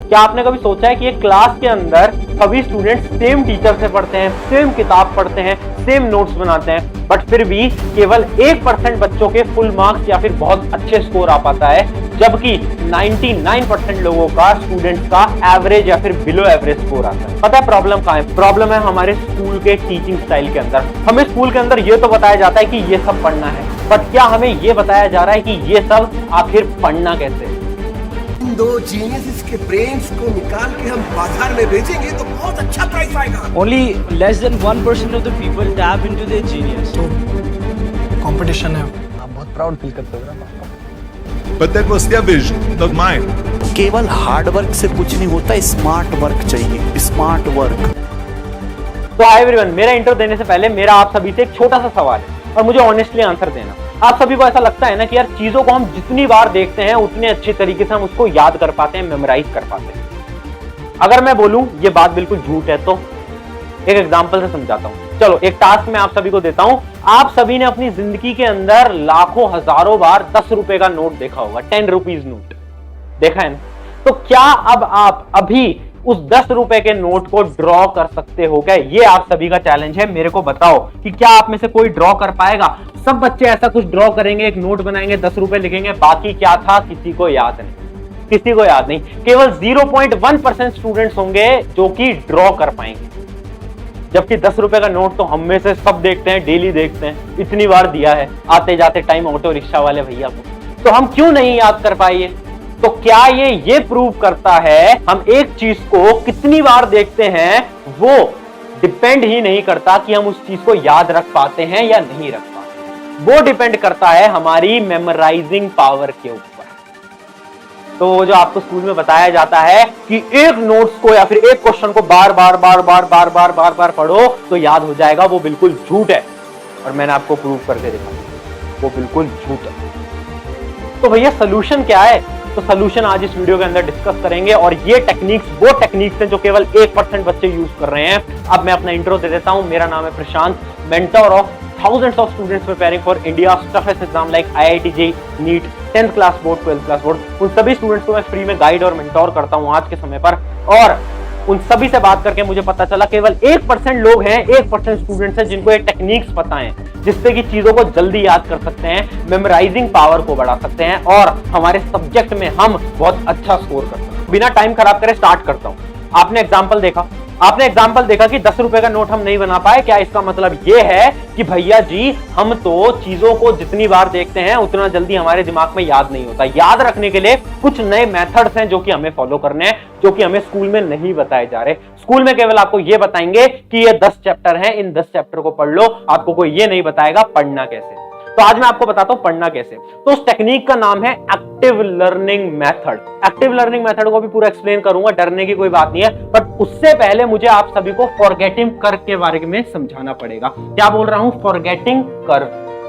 क्या आपने कभी सोचा है कि एक क्लास के अंदर सभी स्टूडेंट्स सेम टीचर से पढ़ते हैं, सेम किताब पढ़ते हैं, सेम नोट्स बनाते हैं, बट फिर भी केवल 1% बच्चों के फुल मार्क्स या फिर बहुत अच्छे स्कोर आ पाता है, जबकि 99% लोगों का, स्टूडेंट्स का एवरेज या फिर बिलो एवरेज स्कोर आता है। पता है प्रॉब्लम कहां है? प्रॉब्लम है हमारे स्कूल के टीचिंग स्टाइल के अंदर। हमें स्कूल के अंदर ये तो बताया जाता है कि ये सब पढ़ना है, बट क्या हमें ये बताया जा रहा है कि ये सब आखिर पढ़ना कैसे है? इन दो जीनियस के ब्रेन्स को निकाल के हम बाजार में बेचेंगे तो बहुत अच्छा प्राइस आएगा। Only less than 1% of the people tap into their genius. तो कंपटीशन है। आप बहुत प्राउड फील करते हो ना? But that was their vision, not mine. केवल हार्ड वर्क से कुछ नहीं होता, स्मार्ट वर्क चाहिए, स्मार्ट वर्क। तो हाय एवरीवन, मेरा इंट्रो देने से पहले मेरा आप सभी से एक छोटा सा सवाल है और मुझे ऑनेस्टली आंसर देना। आप सभी को ऐसा लगता है ना कि यार चीजों को हम जितनी बार देखते हैं उतने अच्छे तरीके से हम उसको याद कर पाते हैं, मेमोराइज कर पाते हैं? अगर मैं बोलूं ये बात बिल्कुल झूठ है तो एक एग्जांपल से समझाता हूं। चलो एक टास्क मैं आप सभी को देता हूं। आप सभी ने अपनी जिंदगी के अंदर लाखों हजारों बार 10 रुपए का नोट देखा होगा, 10 रुपीज नोट देखा है ना? तो क्या अब आप अभी उस 10 रुपए के नोट को ड्रॉ कर सकते हो क्या? ये आप सभी का चैलेंज है। मेरे को बताओ कि क्या आप में से कोई ड्रॉ कर पाएगा? सब बच्चे ऐसा कुछ ड्रॉ करेंगे, एक नोट बनाएंगे, 10 रुपए लिखेंगे, बाकी क्या था किसी को याद नहीं, किसी को याद नहीं। केवल 0.1% स्टूडेंट्स होंगे जो कि ड्रॉ कर पाएंगे, जबकि 10 रुपए का नोट तो हम में से सब देखते हैं, डेली देखते हैं, इतनी बार दिया है आते जाते टाइम ऑटो रिक्शा वाले भैया को। तो हम क्यों नहीं याद कर पाए? तो क्या ये प्रूव करता है हम एक चीज को कितनी बार देखते हैं वो डिपेंड ही नहीं करता कि हम उस चीज को याद रख पाते हैं या नहीं रख पाते, वो डिपेंड करता है हमारी मेमोराइजिंग पावर के ऊपर। तो जो आपको स्कूल में बताया जाता है कि एक नोट्स को या फिर एक क्वेश्चन को बार बार पढ़ो तो याद हो जाएगा, वो बिल्कुल झूठ है और मैंने आपको प्रूव करके दिखाया वो बिल्कुल झूठ है। तो भैया सोल्यूशन क्या है? तो सोल्यूशन आज इस वीडियो के अंदर डिस्कस करेंगे और ये टेक्निक्स वो टेक्निक्स हैं जो केवल 1% बच्चे यूज कर रहे हैं। अब मैं अपना इंट्रो दे देता हूं। मेरा नाम है Prashant, mentor of thousands of students preparing for India's toughest exam like IIT JEE, NEET, 10th class board, 12th class board। उन सभी स्टूडेंट्स को मैं फ्री में गाइड और मेंटोर करता हूं आज के समय पर, और उन सभी से बात करके मुझे पता चला केवल 1% लोग हैं, 1% स्टूडेंट्स हैं जिनको ये टेक्निक्स पता है जिससे कि चीजों को जल्दी याद कर सकते हैं, मेमोराइजिंग पावर को बढ़ा सकते हैं और हमारे सब्जेक्ट में हम बहुत अच्छा स्कोर कर सकते हैं। बिना टाइम खराब करे स्टार्ट करता हूं। आपने एग्जाम्पल देखा कि 10 रुपए का नोट हम नहीं बना पाए। क्या इसका मतलब ये है कि भैया जी हम तो चीजों को जितनी बार देखते हैं उतना जल्दी हमारे दिमाग में याद नहीं होता? याद रखने के लिए कुछ नए मेथड्स हैं जो कि हमें फॉलो करने हैं, जो कि हमें स्कूल में नहीं बताए जा रहे। स्कूल में केवल आपको ये बताएंगे कि ये 10 चैप्टर हैं, इन 10 चैप्टर को पढ़ लो, आपको कोई ये नहीं बताएगा पढ़ना कैसे। तो आज मैं आपको बताता हूं पढ़ना कैसे। तो उस टेक्निक का नाम है active learning method. Active learning method को भी पूरा एक्सप्लेन करूंगा, डरने की कोई बात नहीं है, बट उससे पहले मुझे आप सभी को फॉरगेटिंग कर्व के बारे में समझाना पड़ेगा। क्या बोल रहा हूं? Forgetting curve.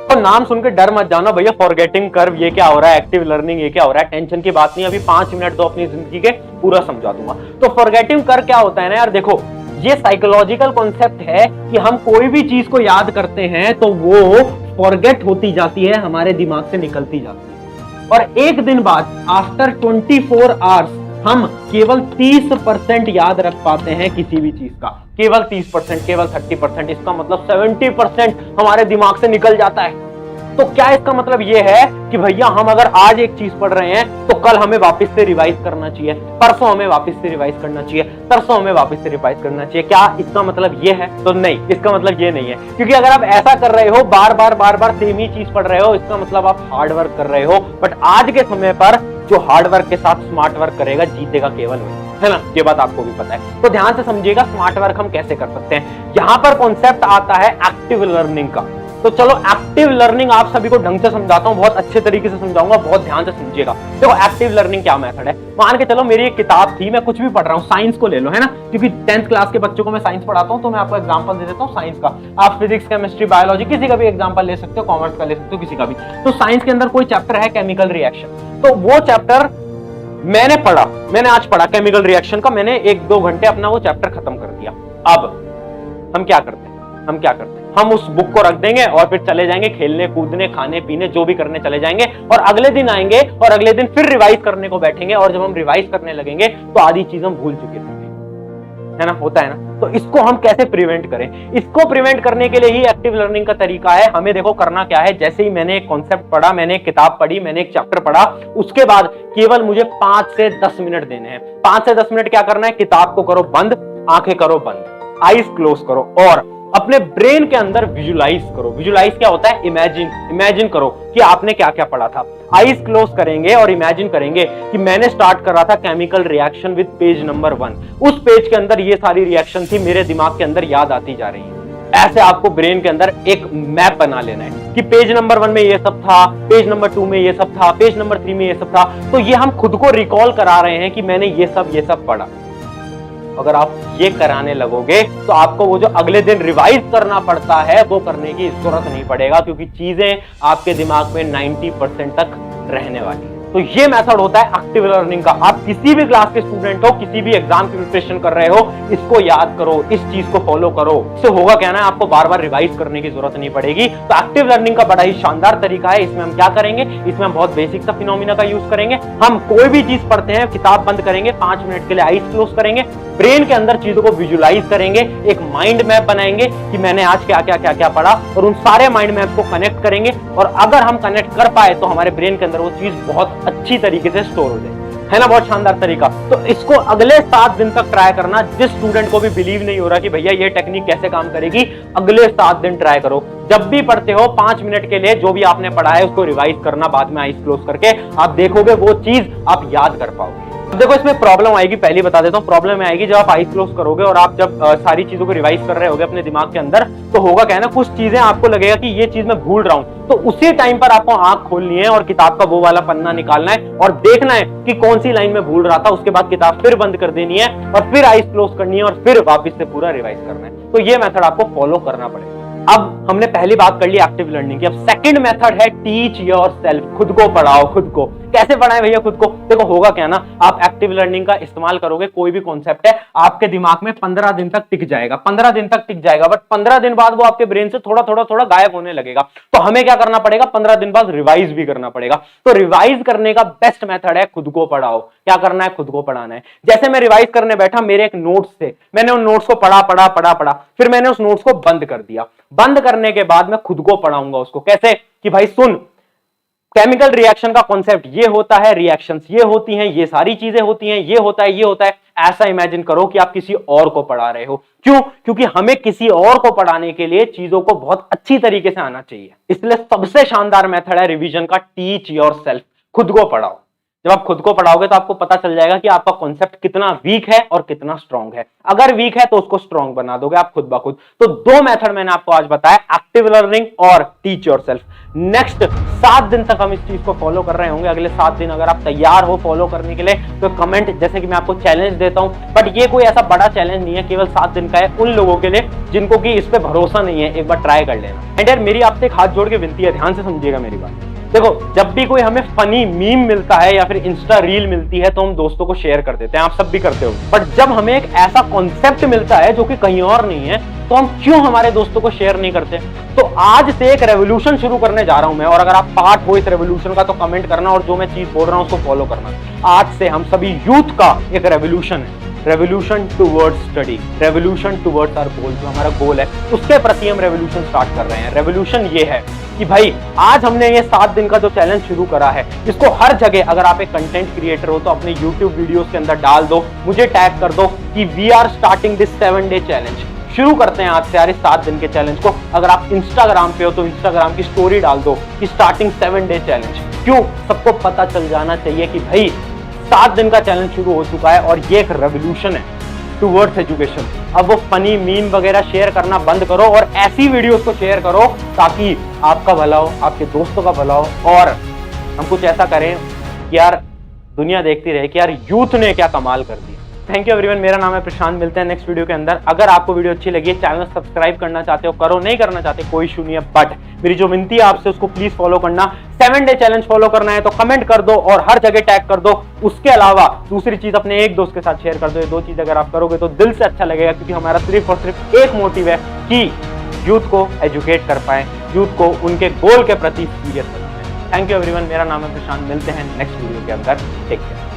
तो नाम सुनकर डर मत जाना भैया, फॉरगेटिंग कर्व ये क्या हो रहा है, एक्टिव लर्निंग ये क्या हो रहा है। टेंशन की बात नहीं, अभी 5 मिनट दो अपनी जिंदगी के, पूरा समझा दूंगा। तो फॉरगेटिंग कर्व क्या होता है ना यार, देखो ये साइकोलॉजिकल कॉन्सेप्ट है कि हम कोई भी चीज को याद करते हैं तो वो फॉरगेट होती जाती है, हमारे दिमाग से निकलती जाती है, और एक दिन बाद आफ्टर 24 आवर्स हम केवल 30% याद रख पाते हैं किसी भी चीज का। केवल 30%, केवल 30%, इसका मतलब 70% हमारे दिमाग से निकल जाता है। तो क्या इसका मतलब यह है कि भैया हम अगर आज एक चीज पढ़ रहे हैं तो कल हमें वापस से रिवाइज करना चाहिए, परसों हमें वापस से रिवाइज करना चाहिए, तरसों हमें वापस से रिवाइज करना चाहिए? क्या इसका मतलब ये है? तो नहीं, इसका मतलब ये नहीं है। क्योंकि अगर आप ऐसा कर रहे हो, बार बार सेम ही चीज पढ़ रहे हो, इसका मतलब आप हार्ड वर्क कर रहे हो। बट आज के समय पर जो हार्ड वर्क के साथ स्मार्ट वर्क करेगा जीतेगा केवल वही, है ना? ये बात आपको भी पता है। तो ध्यान से समझिएगा स्मार्ट वर्क हम कैसे कर सकते हैं। यहां पर कॉन्सेप्ट आता है एक्टिव लर्निंग का। तो चलो एक्टिव लर्निंग आप सभी को ढंग से समझाता हूं, बहुत अच्छे तरीके से समझाऊंगा, बहुत ध्यान से समझिएगा। देखो एक्टिव लर्निंग क्या मेथड है। मान के चलो मेरी एक किताब थी, मैं कुछ भी पढ़ रहा हूं, साइंस को ले लो, है ना, क्योंकि 10th क्लास के बच्चों को मैं साइंस पढ़ाता हूं, तो मैं आपको एग्जांपल दे देता हूं साइंस का। आप फिजिक्स, केमिस्ट्री, बायोलॉजी किसी का भी एग्जांपल ले सकते हो, कॉमर्स का ले सकते हो, किसी का भी। तो साइंस के अंदर कोई चैप्टर है केमिकल रिएक्शन, तो वो चैप्टर मैंने आज पढ़ा केमिकल रिएक्शन का, मैंने 1-2 घंटे अपना वो चैप्टर खत्म कर दिया। अब हम क्या करते हैं? हम क्या करते हैं, हम उस बुक को रख देंगे और फिर चले जाएंगे खेलने कूदने खाने पीने जो भी करने चले जाएंगे, और अगले दिन आएंगे और अगले दिन फिर रिवाइज करने को बैठेंगे, और जब हम रिवाइज करने लगेंगे तो आधी चीज हम भूल चुके थे, है ना, होता है ना। तो इसको हम कैसे प्रिवेंट करें? इसको प्रिवेंट करने के लिए ही एक्टिव लर्निंग का तरीका है। हमें देखो करना क्या है, जैसे ही मैंने एक कॉन्सेप्ट पढ़ा, मैंने एक किताब पढ़ी, मैंने एक चैप्टर पढ़ा, उसके बाद केवल मुझे 5 से 10 मिनट देने हैं। 5 से 10 मिनट क्या करना है, किताब को करो बंद, आंखें करो बंद, आईज क्लोज करो और अपने ब्रेन के अंदर विजुलाइज करो। विजुलाइज क्या होता है, इमेजिन करो कि आपने क्या क्या पढ़ा था। आईज क्लोज करेंगे और इमेजिन करेंगे कि मैंने स्टार्ट कर रहा था chemical reaction with page number 1। उस पेज के अंदर ये सारी रिएक्शन थी, मेरे दिमाग के अंदर याद आती जा रही है। ऐसे आपको ब्रेन के अंदर एक मैप बना लेना है कि पेज नंबर 1 में ये सब था, पेज नंबर 2 में ये सब था, पेज नंबर 3 में ये सब था। तो ये हम खुद को रिकॉल करा रहे हैं कि मैंने ये सब पढ़ा। अगर आप ये कराने लगोगे तो आपको वो जो अगले दिन रिवाइज करना पड़ता है वो करने की जरूरत नहीं पड़ेगा, क्योंकि चीजें आपके दिमाग में 90% तक रहने वाली है। तो ये मेथड होता है एक्टिव लर्निंग का। आप किसी भी क्लास के स्टूडेंट हो, किसी भी एग्जाम की प्रिपरेशन कर रहे हो, इसको याद करो, इस चीज को फॉलो करो। इससे होगा क्या ना, आपको बार बार रिवाइज करने की जरूरत नहीं पड़ेगी। तो एक्टिव लर्निंग का बड़ा ही शानदार तरीका है। इसमें हम क्या करेंगे, इसमें हम बहुत बेसिक सा फिनोमिना का यूज करेंगे। हम कोई भी चीज पढ़ते हैं, किताब बंद करेंगे, 5 मिनट के लिए आईज क्लोज करेंगे, ब्रेन के अंदर चीजों को विजुलाइज करेंगे, एक माइंड मैप बनाएंगे कि मैंने आज क्या क्या पढ़ा, और उन सारे माइंड मैप को कनेक्ट करेंगे। और अगर हम कनेक्ट कर पाए तो हमारे ब्रेन के अंदर वो चीज बहुत अच्छी तरीके से स्टोर हो जाए, है ना। बहुत शानदार तरीका। तो इसको अगले 7 दिन तक ट्राई करना। जिस स्टूडेंट को भी बिलीव नहीं हो रहा कि भैया ये टेक्निक कैसे काम करेगी, अगले 7 दिन ट्राई करो। जब भी पढ़ते हो 5 मिनट के लिए जो भी आपने पढ़ा है उसको रिवाइज करना, बाद में आईज क्लोज करके आप देखोगे वो चीज आप याद कर पाओगे। देखो इसमें प्रॉब्लम आएगी, पहले बता देता हूँ। प्रॉब्लम आएगी जब आप आईज क्लोज करोगे और आप जब सारी चीजों को रिवाइज कर रहे होगे अपने दिमाग के अंदर, तो होगा क्या है ना, कुछ चीजें आपको लगेगा कि ये चीज मैं भूल रहा हूँ। तो उसी टाइम पर आपको आंख खोलनी है और किताब का वो वाला पन्ना निकालना है और देखना है कि कौन सी लाइन में भूल रहा था। उसके बाद किताब फिर बंद कर देनी है और फिर आईज क्लोज करनी है और फिर वापस से पूरा रिवाइज करना है। तो ये मेथड आपको फॉलो करना पड़ेगा। अब हमने पहली बात कर ली एक्टिव लर्निंग की। अब सेकंड मेथड है टीच योरसेल्फ। खुद को पढ़ाओ। खुद को कैसे पढ़ाएं भैया खुद को? देखो होगा क्या ना, आप एक्टिव लर्निंग का इस्तेमाल करोगे, कोई भी कॉन्सेप्ट है आपके दिमाग में 15 दिन तक टिक जाएगा, 15 दिन तक टिक जाएगा, बट 15 दिन बाद वो आपके ब्रेन से थोड़ा गायब होने लगेगा। तो हमें क्या करना पड़ेगा, 15 दिन बाद रिवाइज भी करना पड़ेगा। तो रिवाइज करने का बेस्ट मेथड है खुद को पढ़ाओ। क्या करना है, खुद को पढ़ाना है। जैसे मैं रिवाइज करने बैठा, मेरे एक नोट्स थे, मैंने उन नोट्स को पढ़ा, फिर मैंने उस नोट्स को बंद कर दिया। बंद करने के बाद मैं खुद को पढ़ाऊंगा उसको। कैसे कि भाई सुन, केमिकल रिएक्शन का कॉन्सेप्ट ये होता है, रिएक्शंस ये होती हैं, ये सारी चीजें होती हैं, ये होता है। ऐसा इमेजिन करो कि आप किसी और को पढ़ा रहे हो। क्यों? क्योंकि हमें किसी और को पढ़ाने के लिए चीजों को बहुत अच्छी तरीके से आना चाहिए। इसलिए सबसे शानदार मेथड है रिवीजन का, टीच योरसेल्फ। खुद को पढ़ाओ। जब आप खुद को पढ़ाओगे तो आपको पता चल जाएगा कि आपका कॉन्सेप्ट कितना वीक है और कितना स्ट्रांग है। अगर वीक है तो उसको स्ट्रांग बना दोगे आप खुद ब खुद। तो 2 मेथड मैंने आपको आज बताया, एक्टिव लर्निंग और टीच योरसेल्फ। नेक्स्ट 7 दिन तक हम इस चीज को फॉलो कर रहे होंगे। अगले 7 दिन अगर आप तैयार हो फॉलो करने के लिए तो कमेंट, जैसे कि मैं आपको चैलेंज देता हूं, बट ये कोई ऐसा बड़ा चैलेंज नहीं है, केवल 7 दिन का है उन लोगों के लिए जिनको कि इस पे भरोसा नहीं है। एक बार ट्राई कर लेना। एंड यार मेरी आपसे एक हाथ जोड़ के विनती है, ध्यान से समझिएगा मेरी बात। देखो जब भी कोई हमें फनी मीम मिलता है या फिर इंस्टा रील मिलती है तो हम दोस्तों को शेयर कर देते हैं, आप सब भी करते हो। बट जब हमें एक ऐसा कॉन्सेप्ट मिलता है जो कि कहीं और नहीं है, तो हम क्यों हमारे दोस्तों को शेयर नहीं करते? तो आज से एक रेवोल्यूशन शुरू करने जा रहा हूं मैं, और अगर आप पार्ट हो इस रेवोल्यूशन का तो कमेंट करना, और जो मैं चीज बोल रहा हूं उसको फॉलो करना। आज से हम सभी यूथ का एक रेवोल्यूशन है, revolution towards study, revolution towards our goal. जो हमारा गोल है उसके प्रति हम रेवोल्यूशन स्टार्ट कर रहे हैं। रेवोल्यूशन ये है कि भाई आज हमने ये 7 दिन का जो चैलेंज शुरू करा है, इसको हर जगह, अगर आप एक कंटेंट क्रिएटर हो तो अपने YouTube वीडियोस के अंदर डाल दो, मुझे टैग कर दो कि we are starting this 7 day challenge. शुरू करते हैं आज से यार इस 7 दिन के चैलेंज को। अगर आप इंस्टाग्राम पे हो तो इंस्टाग्राम की स्टोरी डाल दो कि स्टार्टिंग 7 डे चैलेंज। क्यों? सबको पता चल जाना चाहिए कि भाई 7 दिन का चैलेंज शुरू हो चुका है और ये एक रेवोल्यूशन है टुवर्ड्स एजुकेशन। अब वो फनी मीम वगैरह शेयर करना बंद करो और ऐसी वीडियोस को शेयर करो ताकि आपका भला हो, आपके दोस्तों का भला हो, और हम कुछ ऐसा करें कि यार दुनिया देखती रहे कि यार यूथ ने क्या कमाल कर दिया। थैंक यू एवरीवन, मेरा नाम है प्रशांत। मिलते हैं नेक्स्ट वीडियो के अंदर। अगर आपको वीडियो अच्छी लगी है, चैनल सब्सक्राइब करना चाहते हो करो, नहीं करना चाहते कोई इशू नहीं है, बट मेरी जो विनती है आपसे उसको प्लीज फॉलो करना। 7 डे चैलेंज फॉलो करना है तो कमेंट कर दो और हर जगह टैग कर दो। उसके अलावा दूसरी चीज अपने एक दोस्त के साथ शेयर कर दो। ये 2 चीज अगर आप करोगे तो दिल से अच्छा लगेगा, क्योंकि हमारा सिर्फ और सिर्फ एक मोटिव है कि यूथ को एजुकेट कर पाए, यूथ को उनके गोल के प्रति सीरियस कर पाए। थैंक यू एवरीवन, मेरा नाम है प्रशांत, मिलते हैं नेक्स्ट वीडियो के अंदर। Take care.